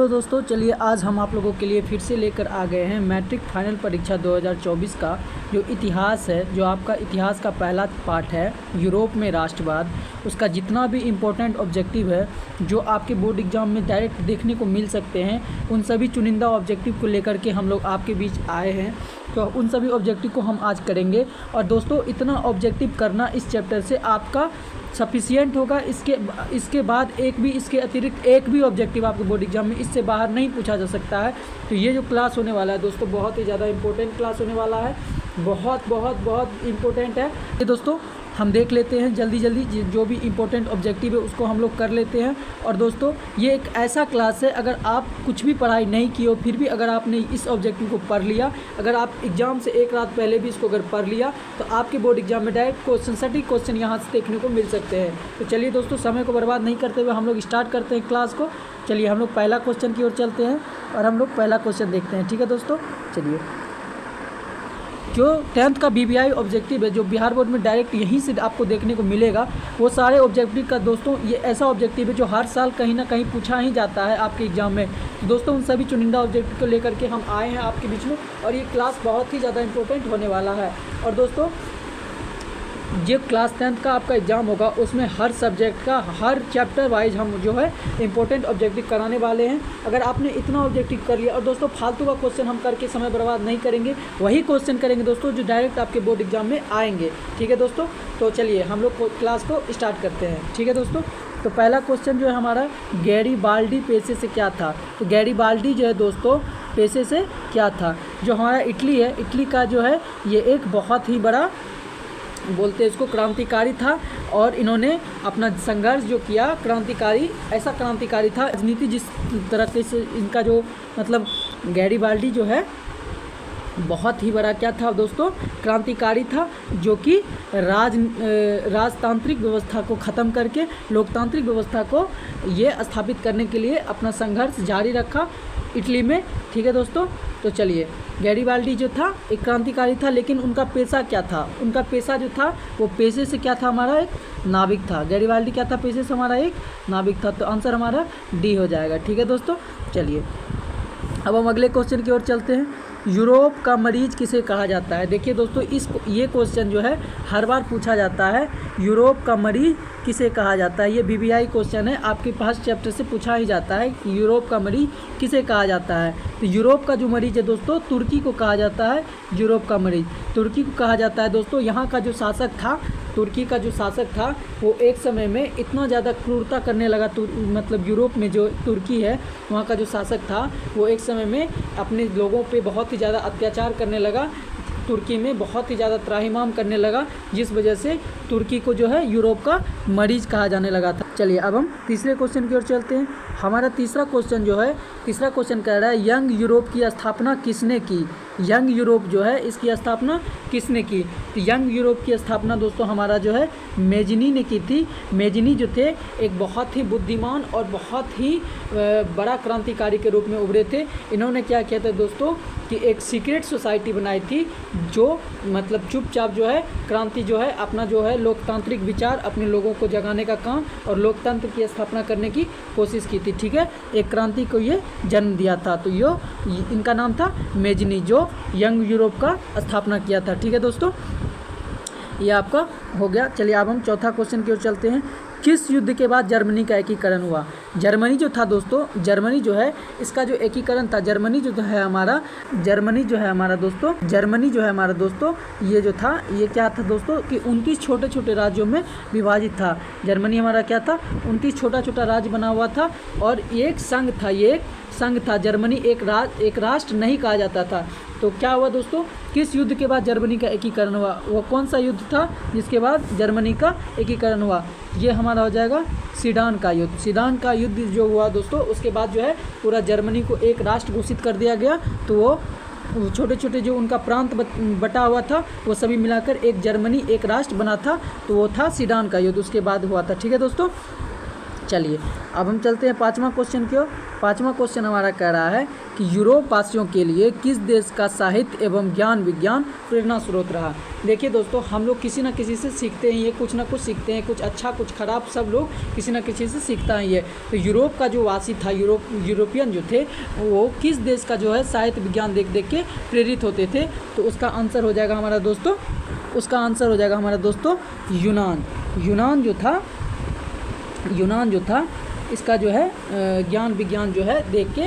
Hello दोस्तों, चलिए आज हम आप लोगों के लिए फिर से लेकर आ गए हैं मैट्रिक फाइनल परीक्षा 2024 का जो इतिहास है, जो आपका इतिहास का पहला पार्ट है यूरोप में राष्ट्रवाद। उसका जितना भी इम्पोर्टेंट ऑब्जेक्टिव है जो आपके बोर्ड एग्जाम में डायरेक्ट देखने को मिल सकते हैं, उन सभी चुनिंदा ऑब्जेक्टिव को लेकर के हम लोग आपके बीच आए हैं। तो उन सभी ऑब्जेक्टिव को हम आज करेंगे। और दोस्तों, इतना ऑब्जेक्टिव करना इस चैप्टर से आपका सफिशिएंट होगा। इसके बाद इसके अतिरिक्त एक भी ऑब्जेक्टिव आपके बोर्ड एग्जाम में इससे बाहर नहीं पूछा जा सकता है। तो ये जो क्लास होने वाला है दोस्तों, बहुत ही ज़्यादा इम्पोर्टेंट क्लास होने वाला है। बहुत बहुत बहुत इम्पोर्टेंट है ये दोस्तों। हम देख लेते हैं जल्दी जो भी इम्पोर्टेंट ऑब्जेक्टिव है उसको हम लोग कर लेते हैं। और दोस्तों, ये एक ऐसा क्लास है, अगर आप कुछ भी पढ़ाई नहीं की हो फिर भी अगर आपने इस ऑब्जेक्टिव को पढ़ लिया, अगर आप एग्जाम से एक रात पहले भी इसको अगर पढ़ लिया, तो आपके बोर्ड एग्जाम में डायरेक्ट क्वेश्चन, सटीक क्वेश्चन यहाँ से देखने को मिल सकते हैं। तो चलिए दोस्तों, समय को बर्बाद नहीं करते हुए हम लोग स्टार्ट करते हैं क्लास को। चलिए हम लोग पहला क्वेश्चन की ओर चलते हैं और हम लोग पहला क्वेश्चन देखते हैं। ठीक है दोस्तों, चलिए। जो 10th का BBI ऑब्जेक्टिव है, जो बिहार बोर्ड में डायरेक्ट यहीं से आपको देखने को मिलेगा, वो सारे ऑब्जेक्टिव का दोस्तों ये ऐसा ऑब्जेक्टिव है जो हर साल कहीं ना कहीं पूछा ही जाता है आपके एग्जाम में। तो दोस्तों, उन सभी चुनिंदा ऑब्जेक्टिव को लेकर के हम आए हैं आपके बीच में, और ये क्लास बहुत ही ज़्यादा इंपॉर्टेंट होने वाला है। और दोस्तों, जो क्लास 10th का आपका एग्ज़ाम होगा उसमें हर सब्जेक्ट का, हर चैप्टर वाइज हम जो है इंपॉर्टेंट ऑब्जेक्टिव कराने वाले हैं। अगर आपने इतना ऑब्जेक्टिव कर लिया, और दोस्तों फालतू का क्वेश्चन हम करके समय बर्बाद नहीं करेंगे, वही क्वेश्चन करेंगे दोस्तों जो डायरेक्ट आपके बोर्ड एग्जाम में आएंगे। ठीक है दोस्तों, तो चलिए हम लोग क्लास को स्टार्ट करते हैं। ठीक है दोस्तों, तो पहला क्वेश्चन जो है हमारा, गैरीबाल्डी पेशे से क्या था। तो गैरीबाल्डी जो है दोस्तों पेशे से क्या था। जो हमारा इटली है, इटली का जो है ये एक बहुत ही बड़ा, बोलते हैं इसको, क्रांतिकारी था। और इन्होंने अपना संघर्ष जो किया, क्रांतिकारी, ऐसा क्रांतिकारी था। राजनीति जिस तरह से इनका जो मतलब गैरीबाल्डी जो है बहुत ही बड़ा क्या था दोस्तों, क्रांतिकारी था, जो कि राजतांत्रिक व्यवस्था को ख़त्म करके लोकतांत्रिक व्यवस्था को ये स्थापित करने के लिए अपना संघर्ष जारी रखा इटली में। ठीक है दोस्तों, तो चलिए, गैरीबाल्डी जो था एक क्रांतिकारी था, लेकिन उनका पेशा क्या था, उनका पेशा जो था वो पेशे से क्या था हमारा, एक नाविक था। गैरीबाल्डी क्या था, पेशे से हमारा एक नाविक था। तो आंसर हमारा डी हो जाएगा। ठीक है दोस्तों, चलिए अब हम अगले क्वेश्चन की ओर चलते हैं। यूरोप का मरीज किसे कहा जाता है। देखिए दोस्तों, ये क्वेश्चन जो है हर बार पूछा जाता है, यूरोप का मरीज किसे कहा जाता है। ये BBI क्वेश्चन है, आपके पास चैप्टर से पूछा ही जाता है कि यूरोप का मरीज किसे कहा जाता है। तो यूरोप का जो मरीज है दोस्तों, तुर्की को कहा जाता है। यूरोप का मरीज तुर्की को कहा जाता है दोस्तों। यहाँ का जो शासक था, तुर्की का जो शासक था, वो एक समय में इतना ज़्यादा क्रूरता करने लगा, मतलब यूरोप में जो तुर्की है वहाँ का जो शासक था, वो एक समय में अपने लोगों पे बहुत ही ज़्यादा अत्याचार करने लगा, तुर्की में बहुत ही ज़्यादा त्राहिमाम करने लगा, जिस वजह से तुर्की को जो है यूरोप का मरीज कहा जाने लगा था। चलिए अब हम तीसरे क्वेश्चन की ओर चलते हैं। हमारा तीसरा क्वेश्चन कह रहा है, यंग यूरोप की स्थापना किसने की। यंग यूरोप जो है इसकी स्थापना किसने की। तो यंग यूरोप की स्थापना दोस्तों हमारा जो है मेजिनी ने की थी। मेजिनी जो थे एक बहुत ही बुद्धिमान और बहुत ही बड़ा क्रांतिकारी के रूप में उभरे थे। इन्होंने क्या किया था दोस्तों कि एक सीक्रेट सोसाइटी बनाई थी, जो मतलब चुपचाप जो है क्रांति जो है अपना जो है लोकतांत्रिक विचार अपने लोगों को जगाने का काम और लोकतंत्र की स्थापना करने की कोशिश की थी। ठीक है, एक क्रांति को ये जन्म दिया था। तो इनका नाम था मेजिनी, जो यंग यूरोप का स्थापना किया था। ठीक है दोस्तों, ये आपका हो गया। चलिए अब हम चौथा क्वेश्चन की ओर चलते हैं। किस युद्ध के बाद जर्मनी का एकीकरण हुआ। जर्मनी जो था दोस्तों, जर्मनी जो है इसका जो एकीकरण था, जर्मनी जो है हमारा दोस्तों ये जो था, ये क्या था दोस्तों कि 29 छोटे छोटे राज्यों में विभाजित था। जर्मनी हमारा क्या था, 29 छोटा छोटा राज्य बना हुआ था और एक संघ था, ये एक संघ था। जर्मनी एक राष्ट्र नहीं कहा जाता था। तो क्या हुआ दोस्तों, किस युद्ध के बाद जर्मनी का एकीकरण हुआ, वो कौन सा युद्ध था जिसके बाद जर्मनी का एकीकरण हुआ। ये हमारा हो जाएगा सीडान का युद्ध। सीडान का युद्ध जो हुआ दोस्तों, उसके बाद जो है पूरा जर्मनी को एक राष्ट्र घोषित कर दिया गया। तो वो छोटे छोटे जो उनका प्रांत बटा हुआ था, वो सभी मिलाकर एक जर्मनी, एक राष्ट्र बना था। तो वो था सीडान का युद्ध, उसके बाद हुआ था। ठीक है दोस्तों, चलिए अब हम चलते हैं पाँचवा क्वेश्चन की ओर। पाँचवा क्वेश्चन हमारा कह रहा है कि यूरोप वासियों के लिए किस देश का साहित्य एवं ज्ञान विज्ञान प्रेरणा स्रोत रहा। देखिए दोस्तों, हम लोग किसी न किसी से सीखते हैं, ये कुछ ना कुछ सीखते हैं, कुछ अच्छा कुछ खराब, सब लोग किसी न किसी से सीखता है ये। तो यूरोप का जो वासी था, यूरोपियन जो थे, वो किस देश का जो है साहित्य विज्ञान देख देख के प्रेरित होते थे। तो उसका आंसर हो जाएगा हमारा दोस्तों, यूनान जो था इसका जो है ज्ञान विज्ञान जो है देख के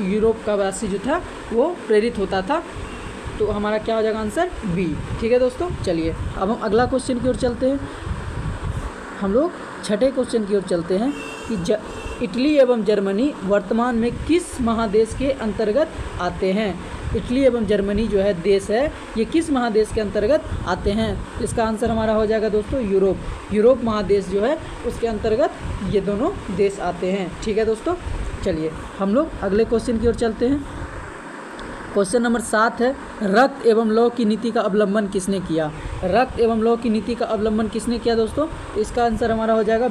यूरोप का वासी जो था वो प्रेरित होता था। तो हमारा क्या हो जाएगा आंसर बी। ठीक है दोस्तों, चलिए अब हम अगला क्वेश्चन की ओर चलते हैं। हम लोग छठे क्वेश्चन की ओर चलते हैं कि इटली एवं जर्मनी वर्तमान में किस महादेश के अंतर्गत आते हैं। इटली एवं जर्मनी जो है देश है, ये किस महादेश के अंतर्गत आते हैं। इसका आंसर हमारा हो जाएगा दोस्तों यूरोप महादेश जो है उसके अंतर्गत ये दोनों देश आते हैं। ठीक है दोस्तों, चलिए हम लोग अगले क्वेश्चन की ओर चलते हैं। क्वेश्चन नंबर 7 है, रक्त एवं लौह की नीति का अवलंबन किसने किया। रक्त एवं लौह की नीति का अवलंबन किसने किया दोस्तों। इसका आंसर हमारा हो जाएगा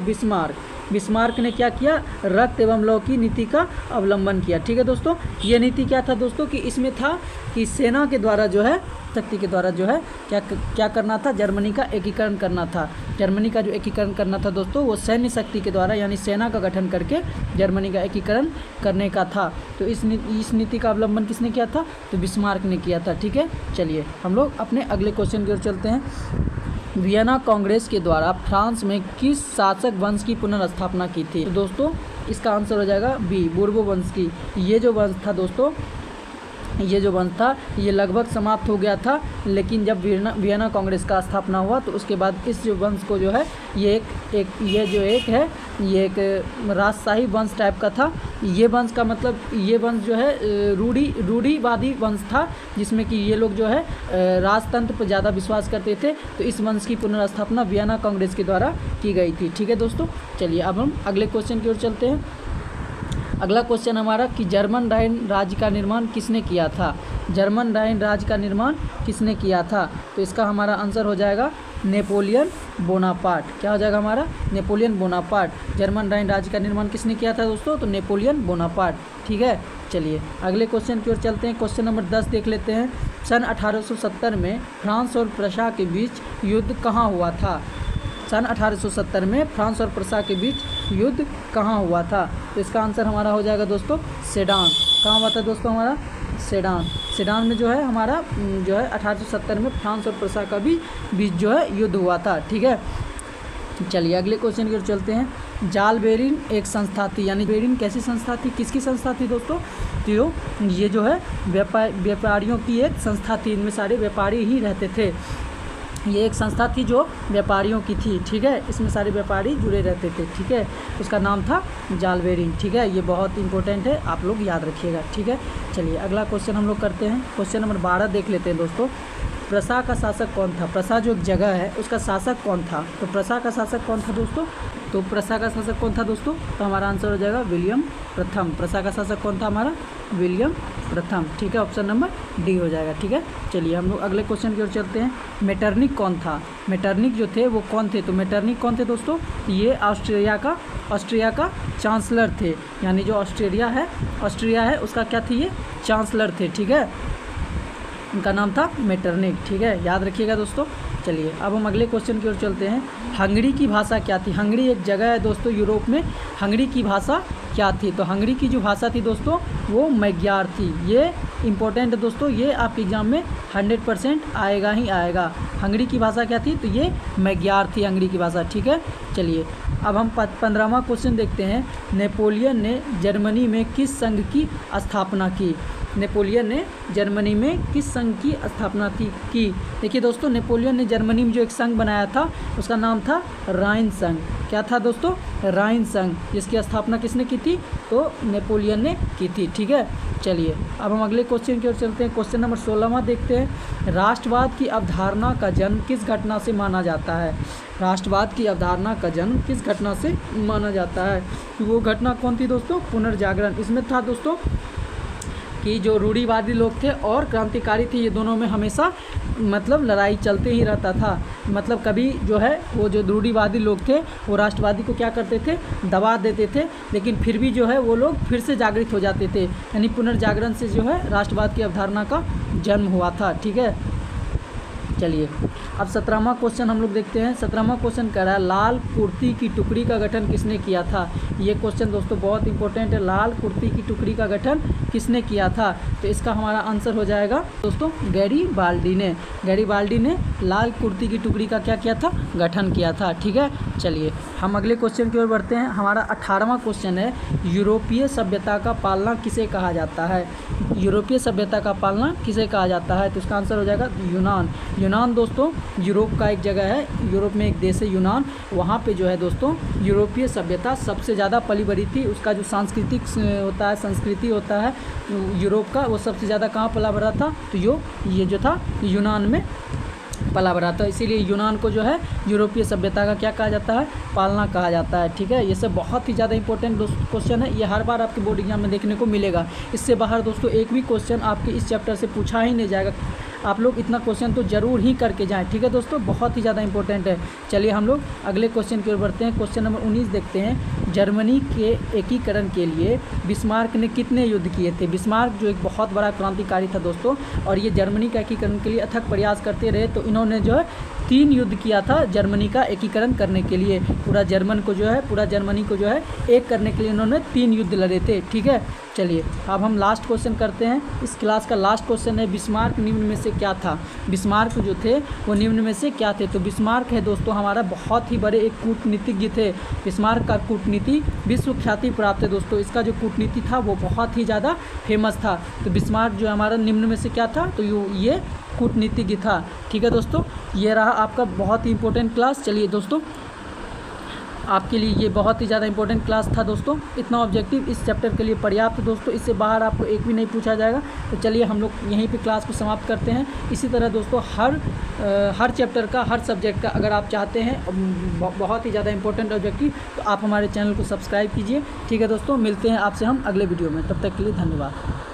बिस्मार्क ने क्या किया, रक्त एवं लौह की नीति का अवलंबन किया। ठीक है दोस्तों, ये नीति क्या था दोस्तों कि इसमें था कि सेना के द्वारा जो है, शक्ति के द्वारा जो है क्या करना था, जर्मनी का एकीकरण करना था। जर्मनी का जो एकीकरण करना था दोस्तों, वो सैन्य शक्ति के द्वारा यानी सेना का गठन करके जर्मनी का एकीकरण करने का था। तो इस नीति का अवलंबन किसने किया था, तो बिस्मार्क ने किया था। ठीक है, चलिए हम लोग अपने अगले क्वेश्चन की ओर चलते हैं। वियना कांग्रेस के द्वारा फ्रांस में किस शासक वंश की पुनर्स्थापना की थी। तो दोस्तों इसका आंसर हो जाएगा बी, बूर्बो वंश की। ये जो वंश था दोस्तों, ये लगभग समाप्त हो गया था, लेकिन जब वियना कांग्रेस का स्थापना हुआ तो उसके बाद इस जो वंश को जो है ये एक राजशाही वंश टाइप का था। ये वंश का मतलब, ये वंश जो है रूढ़िवादी वंश था, जिसमें कि ये लोग जो है राजतंत्र पर ज़्यादा विश्वास करते थे। तो इस वंश की पुनर्स्थापना वियना कांग्रेस के द्वारा की गई थी। ठीक है दोस्तों, चलिए अब हम अगले क्वेश्चन की ओर चलते हैं। अगला क्वेश्चन हमारा कि जर्मन राइन राज्य का निर्माण किसने किया था। जर्मन राइन राज्य का निर्माण किसने किया था। तो इसका हमारा आंसर हो जाएगा नेपोलियन बोनापार्ट। क्या हो जाएगा हमारा, नेपोलियन बोनापार्ट। जर्मन राइन राज्य का निर्माण किसने किया था दोस्तों, तो नेपोलियन बोनापार्ट। ठीक है, चलिए अगले क्वेश्चन की ओर चलते हैं। क्वेश्चन नंबर 10 देख लेते हैं। सन 1870 में फ्रांस और प्रशा के बीच युद्ध कहाँ हुआ था। सन 1870 में फ्रांस और प्रशा के बीच युद्ध कहाँ हुआ था। तो इसका आंसर हमारा हो जाएगा दोस्तों सेडान। कहाँ हुआ था दोस्तों हमारा, सेडान में जो है हमारा जो है 1870 में फ्रांस और प्रशा का भी बीच जो है युद्ध हुआ था। ठीक है, चलिए अगले क्वेश्चन की ओर चलते हैं। जाल बेरिन एक संस्था थी, यानी बेरिन कैसी संस्था थी, किसकी संस्था थी दोस्तों, तो ये जो है व्यापारियों की एक संस्था थी। इनमें सारे व्यापारी ही रहते थे। ये एक संस्था थी जो व्यापारियों की थी। ठीक है, इसमें सारे व्यापारी जुड़े रहते थे। ठीक है, उसका नाम था जाल बेरिन। ठीक है, ये बहुत इंपॉर्टेंट है, आप लोग याद रखिएगा। ठीक है, चलिए अगला क्वेश्चन हम लोग करते हैं। क्वेश्चन नंबर 12 देख लेते हैं दोस्तों। प्रशा का शासक कौन था। प्रशा जो एक जगह है उसका शासक कौन था। तो प्रशा का शासक कौन था दोस्तों, तो प्रशा का शासक कौन था दोस्तों, तो हमारा आंसर हो जाएगा विलियम प्रथम। प्रशा का शासक कौन था हमारा, विलियम प्रथम। ठीक है, ऑप्शन नंबर डी हो जाएगा। ठीक है, चलिए हम लोग अगले क्वेश्चन की ओर चलते हैं। मेटरनिक कौन था। मेटरनिक जो थे वो कौन थे, तो मेटरनिक कौन थे दोस्तों, ये ऑस्ट्रिया का चांसलर थे। यानी जो ऑस्ट्रिया है उसका क्या थी, ये चांसलर थे। ठीक है, उनका नाम था मेटरनिक। ठीक है, याद रखिएगा दोस्तों। चलिए अब हम अगले क्वेश्चन की ओर चलते हैं। हंगरी की भाषा क्या थी। हंगरी एक जगह है दोस्तों यूरोप में। हंगरी की भाषा क्या थी, तो हंगरी की जो भाषा थी दोस्तों वो मैग्यार थी। ये इंपॉर्टेंट है दोस्तों, ये आपके एग्जाम में 100% आएगा ही आएगा। हंगरी की भाषा क्या थी, तो ये मैग्यार थी हंगरी की भाषा। ठीक है, चलिए अब हम 15वां क्वेश्चन देखते हैं। नेपोलियन ने जर्मनी में किस संघ की स्थापना की। नेपोलियन ने जर्मनी में किस संघ की स्थापना की। देखिए दोस्तों, नेपोलियन ने जर्मनी में जो एक संघ बनाया था उसका नाम था राइन संघ। क्या था दोस्तों, राइन संघ, जिसकी स्थापना किसने की थी, तो नेपोलियन ने की थी। ठीक है, चलिए अब हम अगले क्वेश्चन की ओर चलते हैं। क्वेश्चन नंबर 16वां देखते हैं। राष्ट्रवाद की अवधारणा का जन्म किस घटना से माना जाता है। राष्ट्रवाद की अवधारणा का जन्म किस घटना से माना जाता है, तो वो घटना कौन थी दोस्तों, पुनर्जागरण। इसमें था दोस्तों कि जो रूढ़िवादी लोग थे और क्रांतिकारी थे, ये दोनों में हमेशा मतलब लड़ाई चलते ही रहता था। मतलब कभी जो है वो जो रूढ़िवादी लोग थे वो राष्ट्रवादी को क्या करते थे, दबा देते थे, लेकिन फिर भी जो है वो लोग फिर से जागृत हो जाते थे। यानी पुनर्जागरण से जो है राष्ट्रवाद की अवधारणा का जन्म हुआ था। ठीक है, चलिए अब 17वां क्वेश्चन हम लोग देखते हैं। 17वां क्वेश्चन कह रहा है लाल कुर्ती की टुकड़ी का गठन किसने किया था। ये क्वेश्चन दोस्तों बहुत इंपॉर्टेंट है। लाल कुर्ती की टुकड़ी का गठन किसने किया था, तो इसका हमारा आंसर हो जाएगा दोस्तों गैरीबाल्डी ने। गैरीबाल्डी ने लाल कुर्ती की टुकड़ी का क्या किया था, गठन किया था। ठीक है, चलिए हम अगले क्वेश्चन की ओर बढ़ते हैं। हमारा 18वां क्वेश्चन है यूरोपीय सभ्यता का पालना किसे कहा जाता है। यूरोपीय सभ्यता का पालना किसे कहा जाता है, तो इसका आंसर हो जाएगा यूनान। यूनान दोस्तों यूरोप का एक जगह है, यूरोप में एक देश है यूनान। वहाँ पे जो है दोस्तों यूरोपीय सभ्यता सबसे ज़्यादा पली बड़ी थी। उसका जो सांस्कृतिक होता है, संस्कृति होता है यूरोप का, वो सबसे ज़्यादा कहाँ पला बड़ा था, तो ये जो था यूनान में पला बड़ा था। इसीलिए यूनान को जो है यूरोपीय सभ्यता का क्या कहा जाता है, पालना कहा जाता है। ठीक है, ये सब बहुत ही ज़्यादा इंपॉर्टेंट क्वेश्चन है, ये हर बार आपके बोर्ड एग्जाम में देखने को मिलेगा। इससे बाहर दोस्तों एक भी क्वेश्चन आपके इस चैप्टर से पूछा ही नहीं जाएगा। आप लोग इतना क्वेश्चन तो ज़रूर ही करके जाएं। ठीक है दोस्तों, बहुत ही ज़्यादा इंपॉर्टेंट है। चलिए हम लोग अगले क्वेश्चन की ओर बढ़ते हैं। क्वेश्चन नंबर 19 देखते हैं। जर्मनी के एकीकरण के लिए बिस्मार्क ने कितने युद्ध किए थे। बिस्मार्क जो एक बहुत बड़ा क्रांतिकारी था दोस्तों, और ये जर्मनी का एकीकरण के लिए अथक प्रयास करते रहे। तो इन्होंने जो है 3 युद्ध किया था जर्मनी का एकीकरण करने के लिए। पूरा जर्मनी को जो है एक करने के लिए इन्होंने 3 युद्ध लड़े थे। ठीक है, चलिए अब हम लास्ट क्वेश्चन करते हैं। इस क्लास का लास्ट क्वेश्चन है बिस्मार्क निम्न में से क्या था। बिस्मार्क जो थे वो निम्न में से क्या थे। तो बिस्मार्क है दोस्तों हमारा बहुत ही बड़े एक कूटनीतिज्ञ थे। बिस्मार्क का कूटनीति विश्व ख्याति प्राप्त है दोस्तों। इसका जो कूटनीति था वो बहुत ही ज़्यादा फेमस था। तो बिस्मार्क जो हमारा निम्न में से क्या था, तो ये कूटनीतिज्ञ था। ठीक है दोस्तों, ये रहा आपका बहुत ही इंपॉर्टेंट क्लास। चलिए दोस्तों, आपके लिए ये बहुत ही ज़्यादा इंपॉर्टेंट क्लास था दोस्तों। इतना ऑब्जेक्टिव इस चैप्टर के लिए पर्याप्त दोस्तों, इससे बाहर आपको एक भी नहीं पूछा जाएगा। तो चलिए हम लोग यहीं पे क्लास को समाप्त करते हैं। इसी तरह दोस्तों हर चैप्टर का, हर सब्जेक्ट का अगर आप चाहते हैं बहुत ही ज़्यादा इंपॉर्टेंट ऑब्जेक्टिव, तो आप हमारे चैनल को सब्सक्राइब कीजिए। ठीक है दोस्तों, मिलते हैं आपसे हम अगले वीडियो में। तब तक के लिए धन्यवाद।